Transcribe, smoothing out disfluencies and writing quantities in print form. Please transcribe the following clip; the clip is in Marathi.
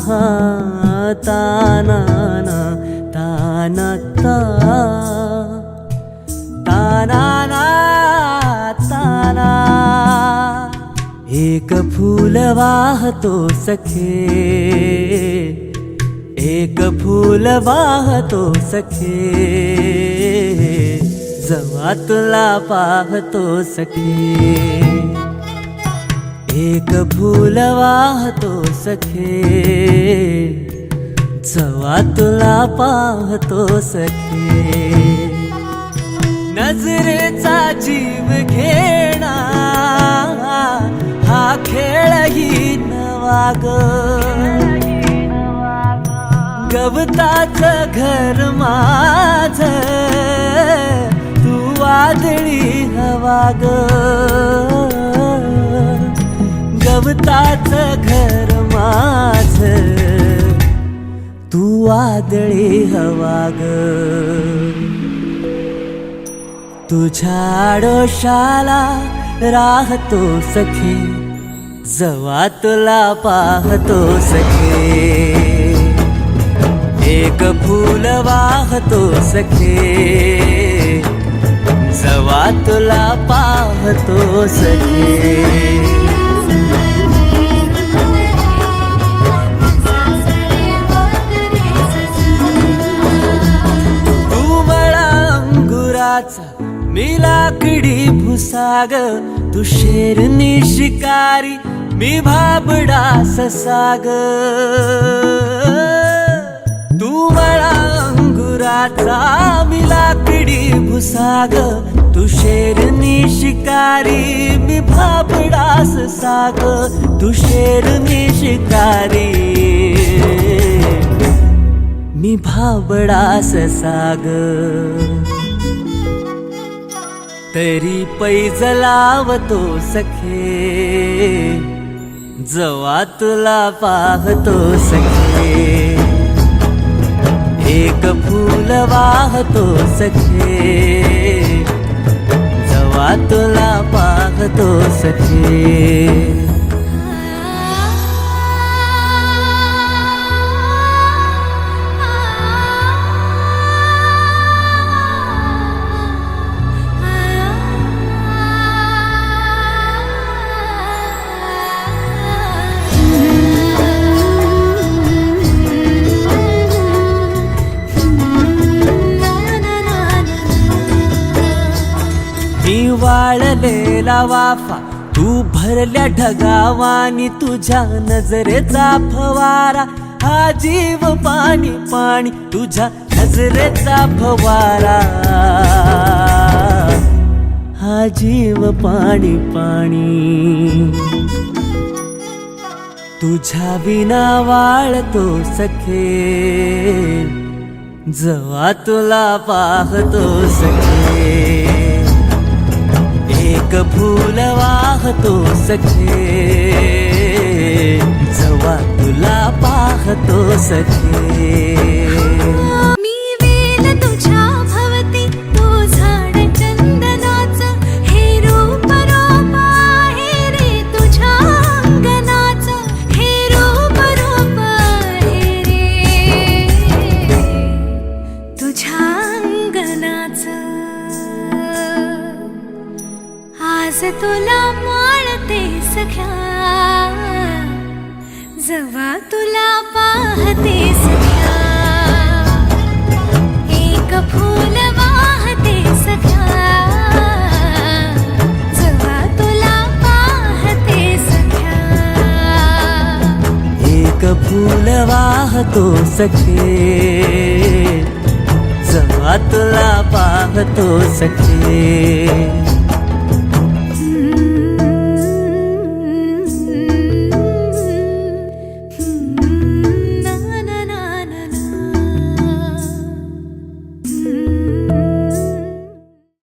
ताना ना ताना ता ताना ना ताना एक फूल वाहतो सखे एक फूल वाहतो सखे जेव्हा तुला पाहतो सखे एक फूल वाहतो सखे जेव्हा तुला पाहतो सखे नजरेचा जीव घेणा हा खेळही नवा ग गवताचं घर माझं तू वादळी हवा ग गवताचं घर माझं तू वादळी हवा ग तुझ्या आडोशाला राहतो सखे जेव्हा तुला पाहतो सखे एक फूल वाहतो सखे जेव्हा तुला पाहतो सखे मी लाकडी भुसाग तू शेरनी शिकारी मी भाबडा ससाग तू मला अंगुराचा मी लाकडी भुसाग तू शेरनी शिकारी मी भाबडा ससाग तू शेरनी शिकारी मी भाबडा ससाग तरी पैज लावतो सखे जेव्हा तुला पाहतो सखे एक फूल वाहतो सखे जेव्हा तुला पाहतो सखे मी वाळलेला वाफा तू भरल्या ढगावानी तुझ्या नजरेचा फवारा हा जीव पाणी पाणी तुझ्या नजरेचा फवारा हा जीव पाणी पाणी तुझ्या विना वाळतो सखे जेव्हा तुला पाहतो सखे एक फूल वाहतो सखे जेव्हा तुला पाहतो सखे मी वेल तुझ्या भवती तू झाड चंदनाचं हे रूप रूप आहे रे तुझ्या अंगणाचं हे रूप रूप आहे रे तुझ्या अंगणाचं आज तुला माळते सख्या जेव्हा तुला पाहते सख्या एक फूल वाहते सख्या जेव्हा तुला पाहते सख्या एक फूल वाहतो सखे जेव्हा तुला पाहतो सखे